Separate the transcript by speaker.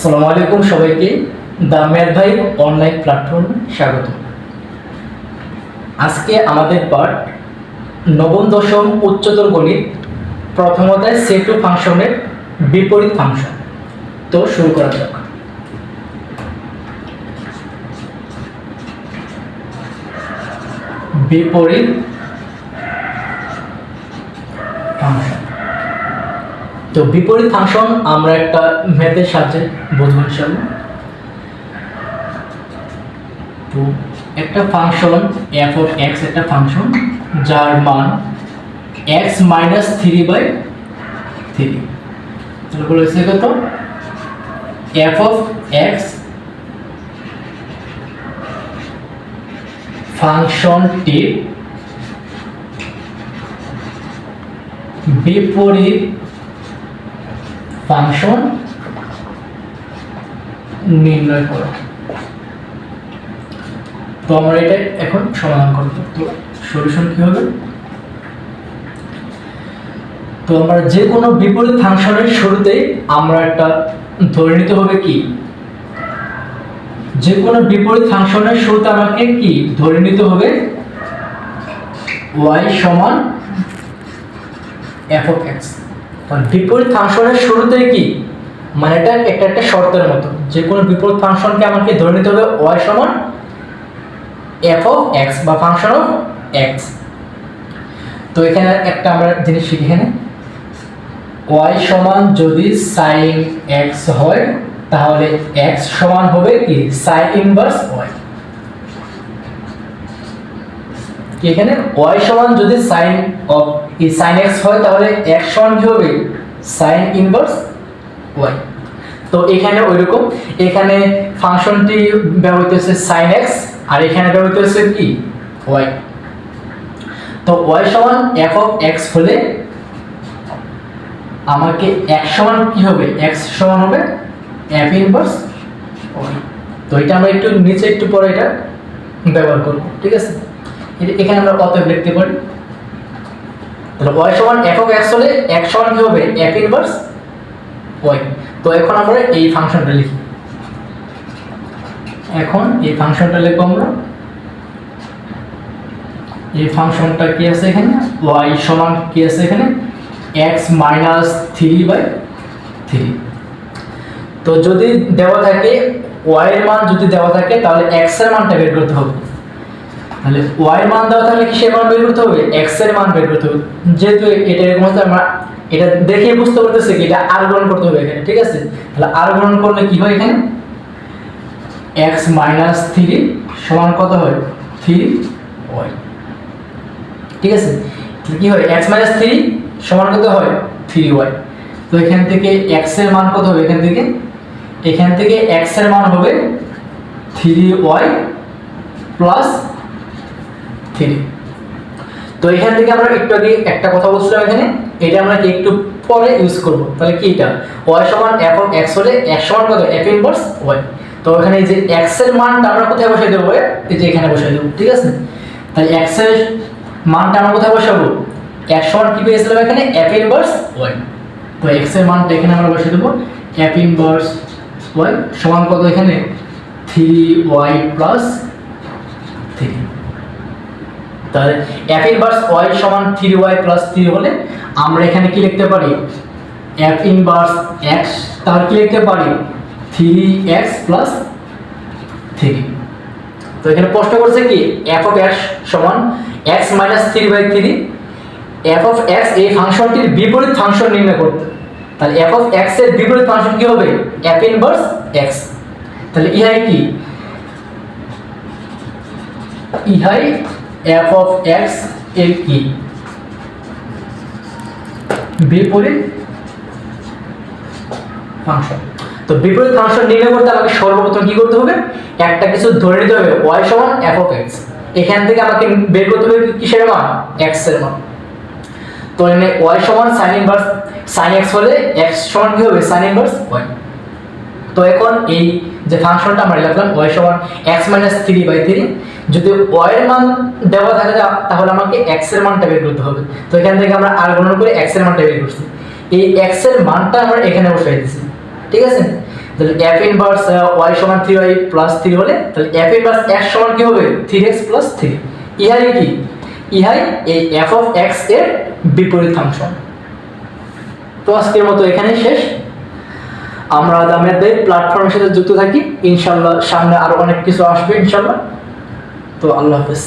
Speaker 1: আসসালামু আলাইকুম সবাইকে দা ম্যাথ ভাই অনলাইন প্ল্যাটফর্মে স্বাগত। আজকে আমাদের পার্ট নবম দশম উচ্চতর গণিত প্রথম অধ্যায় সেট অফ ফাংশনের বিপরীত ফাংশন। তো শুরু করা যাক। বিপরীত ফাংশন। তো বিপরীত ফাংশন আমরা একটা ম্যাথের সাহায্যে বুঝবো ইনশাআল্লাহ। তো একটা ফাংশন f of x একটা ফাংশন যার মান x minus 3/3। তাহলে বলেছে কত? f of x ফাংশনটি বিপরীত ফাংশন নির্ণয় করো। তো আমরা এটা এখন সমাধান করব। তো সলিউশন কি হবে? তো আমরা যে কোনো বিপরীত ফাংশনের শুরুতে আমরা একটা ধরে নিতে হবে কি, যে কোনো বিপরীত ফাংশনের শুরুতে আমাকে কি ধরে নিতে হবে y সমান f of x। বিপরীত ফাংশনের শুরুতে কি মানে এটা একটা শর্তের মতো, যে কোনো বিপরীত ফাংশনকে আমাকে ধরে নিতে হবে y সমান f of x বা ফাংশন অফ x। তো এখানে একটা আমরা জিনিস শিখি, এখানে y সমান যদি sin x হয় তাহলে x সমান হবে কি sin ইনভার্স y। এখানে y সমান যদি sin x হয় তাহলে x সমান কি হবে sin ইনভার্স y। তো এখানে ওইরকম, এখানে ফাংশনটি ব্যবহৃত হচ্ছে sin x আর এখানে ব্যবহৃত হচ্ছে কি y। তো y সমান f of x হলে আমাকে x সমান কি হবে, x সমান হবে f ইনভার্স y। তো এটা আমরা একটু নিচে একটু পরে এটা ব্যবহার করব, ঠিক আছে? এখানে আমরা অতএব লিখতে পারি, তাহলে y সমান f of x হলে x সমান কি হবে f ইনভার্স y। তো এখন আমরা এই ফাংশনটা লিখি, এখন এই ফাংশনটা লিখব আমরা। এই ফাংশনটা কি আছে এখানে, y সমান কি আছে এখানে x minus 3/3। তো যদি দেওয়া থাকে y এর মান যদি দেওয়া থাকে তাহলে x এর মানটা বের করতে হবে। তাহলে y এর মান দেওয়া থাকলে কিসের মান বের করতে হবে, x এর মান বের করতে হবে। যেহেতু এটা এরকম আছে আমরা এটা দেখে বুঝতে পারতেছি কি এটা r গ্রহণ করতে হবে এখানে, ঠিক আছে? তাহলে r গ্রহণ করলে কি হয় এখানে x minus 3 সমান কত হয় 3y, ঠিক আছে? কি হয় x minus 3 সমান কত হয় 3y। তো এখান থেকে x এর মান কত হবে, এখান থেকে x এর মান হবে 3y প্লাস 3। তো এখান থেকে আমরা একটু আগে একটা কথা বলছিলাম, এখানে এটা আমরা একটু পরে ইউজ করব। তাহলে কি এটা y সমান f of x হলে x সমান কত f ইনভার্স y। তো এখানে এই যে x এর মানটা আমরা কোথায় বসাই দেব, এই যে এখানে বসাই দেব, ঠিক আছে? তাহলে x এর মানটা আমরা কোথায় বসাবো, x সমান কি পেয়েছিলাম এখানে f ইনভার্স y। তো x এর মানটা এখানে আমরা বসাই দেব f ইনভার্স y সমান কত এখানে 3y প্লাস 3। তাহলে f ইনভার্স y সমান 3y প্লাস 3 হলে আমরা এখানে কি লিখতে পারি f ইনভার্স x, তাহলে কি লিখতে পারি 3x প্লাস 3। তো এখানে প্রশ্ন করছে কি f of x সমান x minus 3/3, f of x এই ফাংশনটির বিপরীত ফাংশন নির্ণয় করতে। তাহলে f of x এর বিপরীত ফাংশন কি হবে f ইনভার্স x। তাহলে ইহাই কি ইহাই f of x এর কি বিপরীত ফাংশন। তো বিপরীত ফাংশন নির্ণয় করতে আমাকে সর্বপ্রথম কি করতে হবে, একটা কিছু ধরে নিতে হবে y সমান f of x। এখান থেকে আমাকে বের করতে হবে কিসের মান x এর মান। তো এখানে y সমান sin ইনভার্স sin x হলে x সমান কি হবে sin ইনভার্স y। তো এখন এই যে ফাংশনটা আমরা লিখলাম y সমান x minus 3/3, যদি y এর মান দেওয়া থাকে তাহলে আমাকে x এর মানটা বের করতে হবে। তো এখান থেকে আমরা r গণনা করে x এর মানটা বের করছি। এই x এর মানটা আমরা এখানে বসাই দিয়েছি, ঠিক আছে? তাহলে f ইনভার্স y সমান 3y প্লাস 3 হলে তাহলে f ইনভার্স x সমান কি হবে 3x প্লাস 3। ইহাই কি, ইহাই এই f অফ x এর বিপরীত ফাংশন। তো আজকের মতো এখানেই শেষ। আমরা আমাদের প্ল্যাটফর্মের সাথে যুক্ত থাকি, ইনশাআল্লাহ সামনে আরো অনেক কিছু আসবে ইনশাআল্লাহ। তো আল্লাহ হাফেজ।